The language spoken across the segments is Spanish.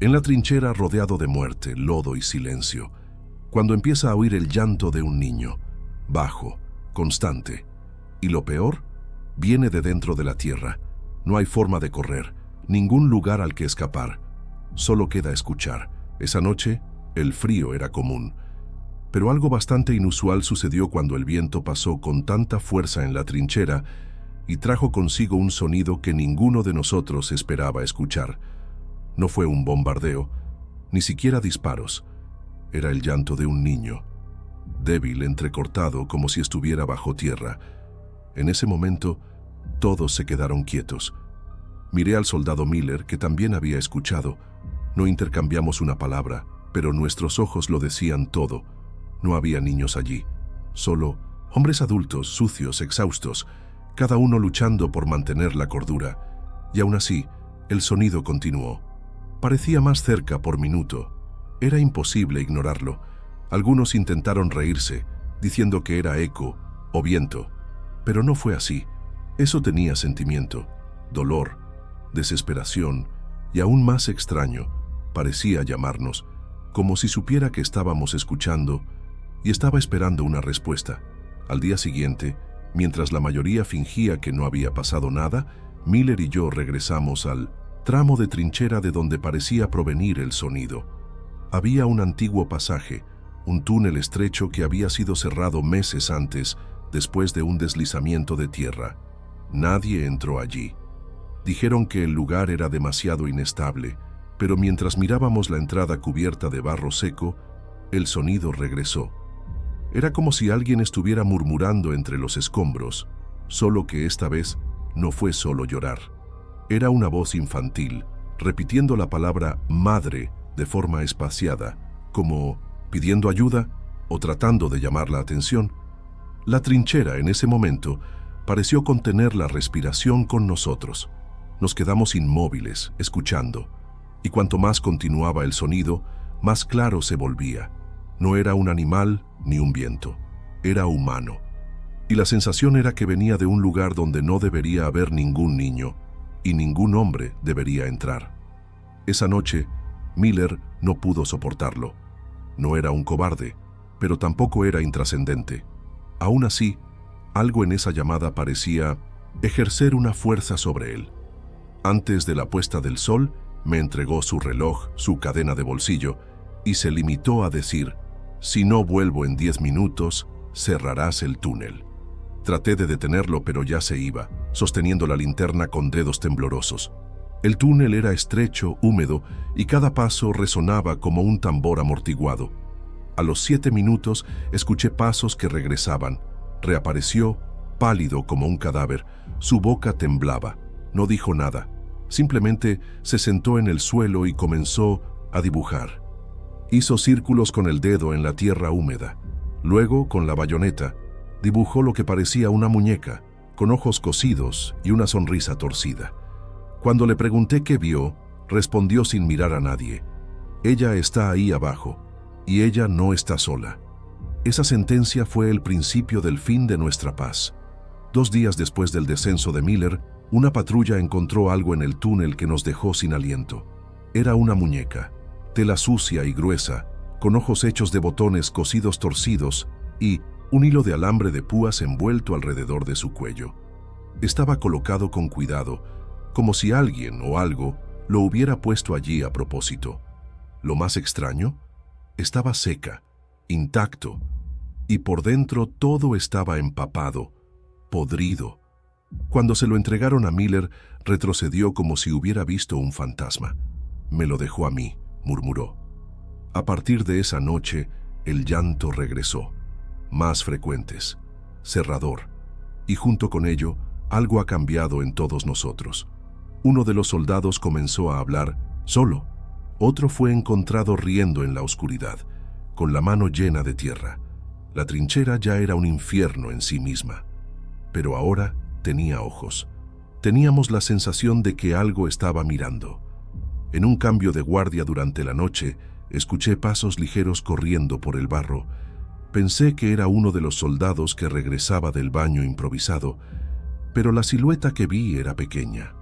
En la trinchera, rodeado de muerte, lodo y silencio, cuando empieza a oír el llanto de un niño, bajo, constante. Y lo peor, viene de dentro de la tierra. No hay forma de correr, ningún lugar al que escapar. Solo queda escuchar. Esa noche, el frío era común. Pero algo bastante inusual sucedió cuando el viento pasó con tanta fuerza en la trinchera y trajo consigo un sonido que ninguno de nosotros esperaba escuchar. No fue un bombardeo, ni siquiera disparos. Era el llanto de un niño, débil, entrecortado, como si estuviera bajo tierra. En ese momento, todos se quedaron quietos. Miré al soldado Miller, que también había escuchado. No intercambiamos una palabra, pero nuestros ojos lo decían todo. No había niños allí, solo hombres adultos, sucios, exhaustos, cada uno luchando por mantener la cordura. Y aún así, el sonido continuó. Parecía más cerca por minuto. Era imposible ignorarlo. Algunos intentaron reírse, diciendo que era eco o viento, pero no fue así. Eso tenía sentimiento, dolor, desesperación y aún más extraño, parecía llamarnos, como si supiera que estábamos escuchando y estaba esperando una respuesta. Al día siguiente, mientras la mayoría fingía que no había pasado nada, Miller y yo regresamos al tramo de trinchera de donde parecía provenir el sonido. Había un antiguo pasaje, un túnel estrecho que había sido cerrado meses antes, después de un deslizamiento de tierra. Nadie entró allí. Dijeron que el lugar era demasiado inestable, pero mientras mirábamos la entrada cubierta de barro seco, el sonido regresó. Era como si alguien estuviera murmurando entre los escombros, solo que esta vez no fue solo llorar. Era una voz infantil, repitiendo la palabra madre de forma espaciada, como pidiendo ayuda o tratando de llamar la atención. La trinchera en ese momento pareció contener la respiración con nosotros. Nos quedamos inmóviles, escuchando, y cuanto más continuaba el sonido, más claro se volvía. No era un animal ni un viento, era humano. Y la sensación era que venía de un lugar donde no debería haber ningún niño, y ningún hombre debería entrar. Esa noche, Miller no pudo soportarlo. No era un cobarde, pero tampoco era intrascendente. Aún así, algo en esa llamada parecía ejercer una fuerza sobre él. Antes de la puesta del sol, me entregó su reloj, su cadena de bolsillo, y se limitó a decir: «Si no vuelvo en 10 minutos, cerrarás el túnel». Traté de detenerlo, pero ya se iba, sosteniendo la linterna con dedos temblorosos. El túnel era estrecho, húmedo, y cada paso resonaba como un tambor amortiguado. A los 7 minutos escuché pasos que regresaban. Reapareció, pálido como un cadáver. Su boca temblaba. No dijo nada. Simplemente se sentó en el suelo y comenzó a dibujar. Hizo círculos con el dedo en la tierra húmeda. Luego, con la bayoneta, dibujó lo que parecía una muñeca, con ojos cosidos y una sonrisa torcida. Cuando le pregunté qué vio, respondió sin mirar a nadie: «Ella está ahí abajo, y ella no está sola». Esa sentencia fue el principio del fin de nuestra paz. 2 días después del descenso de Miller, una patrulla encontró algo en el túnel que nos dejó sin aliento. Era una muñeca, tela sucia y gruesa, con ojos hechos de botones cosidos torcidos y un hilo de alambre de púas envuelto alrededor de su cuello. Estaba colocado con cuidado, como si alguien o algo lo hubiera puesto allí a propósito. Lo más extraño, estaba seca, intacto, y por dentro todo estaba empapado, podrido. Cuando se lo entregaron a Miller, retrocedió como si hubiera visto un fantasma. «Me lo dejó a mí», murmuró. A partir de esa noche, el llanto regresó, más frecuentes, cerrador, y junto con ello, algo ha cambiado en todos nosotros. Uno de los soldados comenzó a hablar solo. Otro fue encontrado riendo en la oscuridad, con la mano llena de tierra. La trinchera ya era un infierno en sí misma. Pero ahora tenía ojos. Teníamos la sensación de que algo estaba mirando. En un cambio de guardia durante la noche, escuché pasos ligeros corriendo por el barro. Pensé que era uno de los soldados que regresaba del baño improvisado, pero la silueta que vi era pequeña,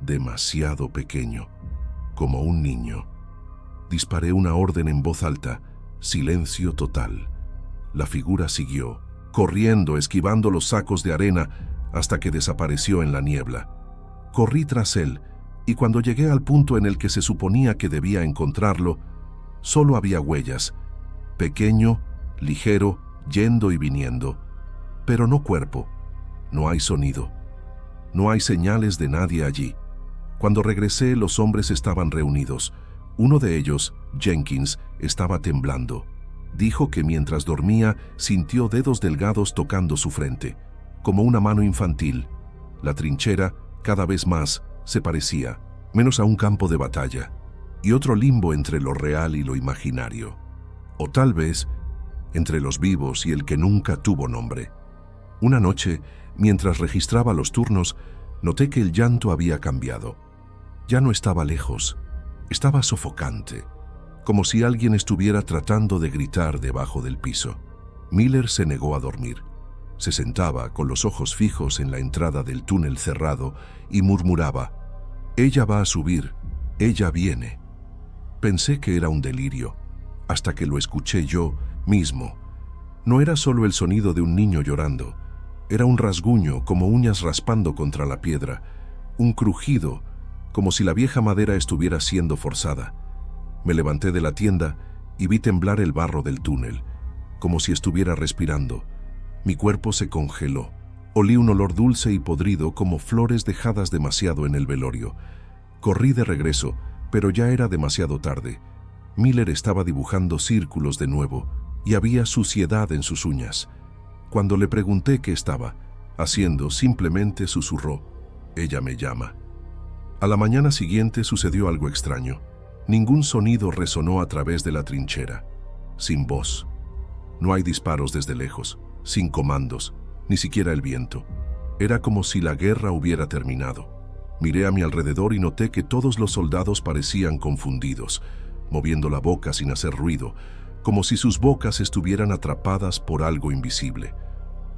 demasiado pequeño, como un niño. Disparé una orden en voz alta. Silencio total. La figura siguió, corriendo, esquivando los sacos de arena, hasta que desapareció en la niebla. Corrí tras él, y cuando llegué al punto en el que se suponía que debía encontrarlo, solo había huellas. Pequeño, ligero, yendo y viniendo. Pero no cuerpo. No hay sonido. No hay señales de nadie allí. Cuando regresé, los hombres estaban reunidos. Uno de ellos, Jenkins, estaba temblando. Dijo que mientras dormía sintió dedos delgados tocando su frente, como una mano infantil. La trinchera, cada vez más, se parecía, menos a un campo de batalla, y otro limbo entre lo real y lo imaginario. O tal vez, entre los vivos y el que nunca tuvo nombre. Una noche, mientras registraba los turnos, noté que el llanto había cambiado. Ya no estaba lejos, estaba sofocante, como si alguien estuviera tratando de gritar debajo del piso. Miller se negó a dormir. Se sentaba con los ojos fijos en la entrada del túnel cerrado y murmuraba: «Ella va a subir, ella viene». Pensé que era un delirio, hasta que lo escuché yo mismo. No era solo el sonido de un niño llorando, era un rasguño como uñas raspando contra la piedra, un crujido como si la vieja madera estuviera siendo forzada. Me levanté de la tienda y vi temblar el barro del túnel, como si estuviera respirando. Mi cuerpo se congeló. Olí un olor dulce y podrido como flores dejadas demasiado en el velorio. Corrí de regreso, pero ya era demasiado tarde. Miller estaba dibujando círculos de nuevo y había suciedad en sus uñas. Cuando le pregunté qué estaba haciendo, simplemente susurró: «Ella me llama». A la mañana siguiente sucedió algo extraño. Ningún sonido resonó a través de la trinchera. Sin voz. No hay disparos desde lejos, sin comandos, ni siquiera el viento. Era como si la guerra hubiera terminado. Miré a mi alrededor y noté que todos los soldados parecían confundidos, moviendo la boca sin hacer ruido, como si sus bocas estuvieran atrapadas por algo invisible.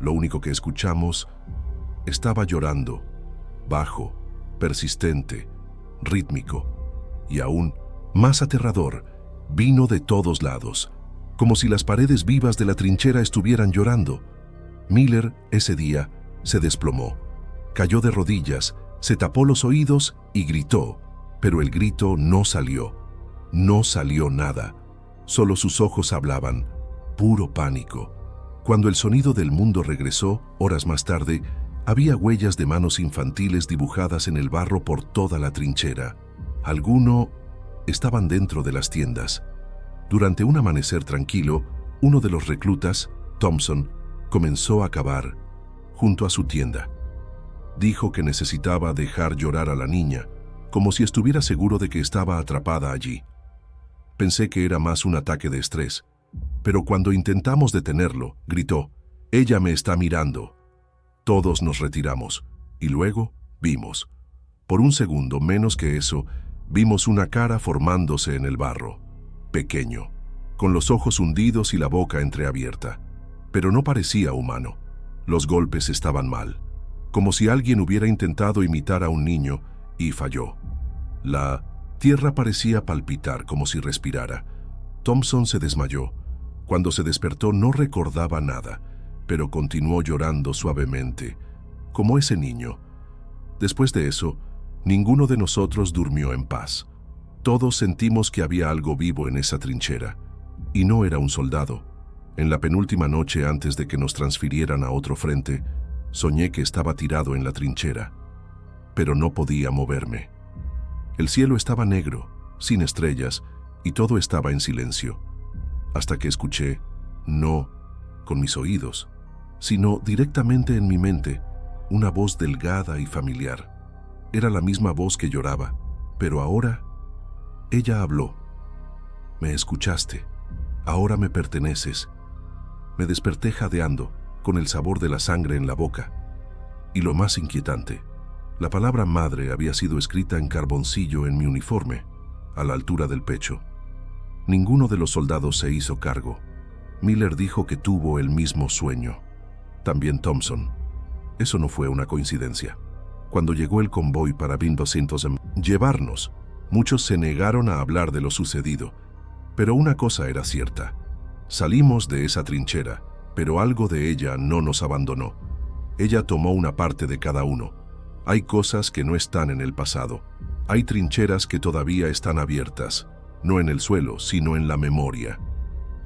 Lo único que escuchamos: estaba llorando, bajo, persistente, rítmico, y aún más aterrador, vino de todos lados, como si las paredes vivas de la trinchera estuvieran llorando. Miller, ese día, se desplomó, cayó de rodillas, se tapó los oídos y gritó, pero el grito no salió nada, solo sus ojos hablaban, puro pánico. Cuando el sonido del mundo regresó, horas más tarde, había huellas de manos infantiles dibujadas en el barro por toda la trinchera. Algunos estaban dentro de las tiendas. Durante un amanecer tranquilo, uno de los reclutas, Thompson, comenzó a cavar junto a su tienda. Dijo que necesitaba dejar llorar a la niña, como si estuviera seguro de que estaba atrapada allí. Pensé que era más un ataque de estrés, pero cuando intentamos detenerlo, gritó: «Ella me está mirando». Todos nos retiramos, y luego vimos. Por un segundo, menos que eso, vimos una cara formándose en el barro, pequeño, con los ojos hundidos y la boca entreabierta. Pero no parecía humano. Los golpes estaban mal, como si alguien hubiera intentado imitar a un niño y falló. La tierra parecía palpitar como si respirara. Thompson se desmayó. Cuando se despertó no recordaba nada, pero continuó llorando suavemente, como ese niño. Después de eso, ninguno de nosotros durmió en paz. Todos sentimos que había algo vivo en esa trinchera, y no era un soldado. En la penúltima noche antes de que nos transfirieran a otro frente, soñé que estaba tirado en la trinchera, pero no podía moverme. El cielo estaba negro, sin estrellas, y todo estaba en silencio, hasta que escuché, no con mis oídos, sino directamente en mi mente, una voz delgada y familiar. Era la misma voz que lloraba, pero ahora ella habló. «Me escuchaste, ahora me perteneces». Me desperté jadeando, con el sabor de la sangre en la boca. Y lo más inquietante, la palabra madre había sido escrita en carboncillo en mi uniforme, a la altura del pecho. Ninguno de los soldados se hizo cargo. Miller dijo que tuvo el mismo sueño. También Thompson. Eso no fue una coincidencia. Cuando llegó el convoy para llevarnos, muchos se negaron a hablar de lo sucedido, Pero una cosa era cierta. Salimos de esa trinchera, pero algo de ella no nos abandonó. Ella tomó una parte de cada uno. Hay cosas que no están en el pasado. Hay trincheras que todavía están abiertas, no en el suelo, sino en la memoria.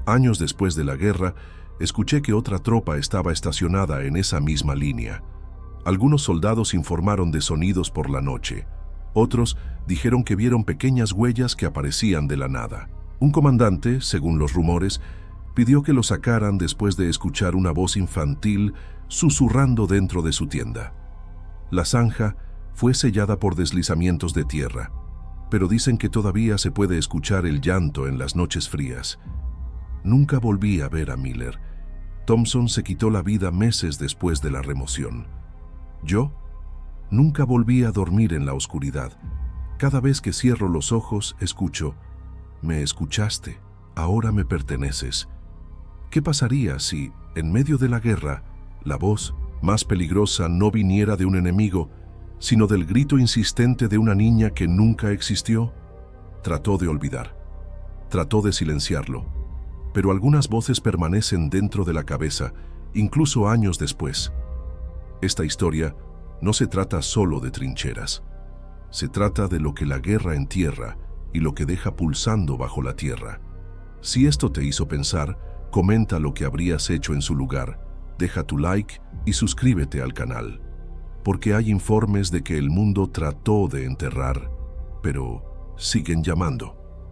Años después de la guerra, escuché que otra tropa estaba estacionada en esa misma línea. Algunos soldados informaron de sonidos por la noche. Otros dijeron que vieron pequeñas huellas que aparecían de la nada. Un comandante, según los rumores, pidió que lo sacaran después de escuchar una voz infantil susurrando dentro de su tienda. La zanja fue sellada por deslizamientos de tierra, pero dicen que todavía se puede escuchar el llanto en las noches frías. Nunca volví a ver a Miller. Thompson se quitó la vida meses después de la remoción. Yo nunca volví a dormir en la oscuridad. Cada vez que cierro los ojos, escucho: «Me escuchaste, ahora me perteneces». ¿Qué pasaría si, en medio de la guerra, la voz más peligrosa no viniera de un enemigo, sino del grito insistente de una niña que nunca existió? Trató de olvidar, trató de silenciarlo, pero algunas voces permanecen dentro de la cabeza, incluso años después. Esta historia no se trata solo de trincheras. Se trata de lo que la guerra entierra y lo que deja pulsando bajo la tierra. Si esto te hizo pensar, comenta lo que habrías hecho en su lugar, deja tu like y suscríbete al canal. Porque hay informes de que el mundo trató de enterrar, pero siguen llamando.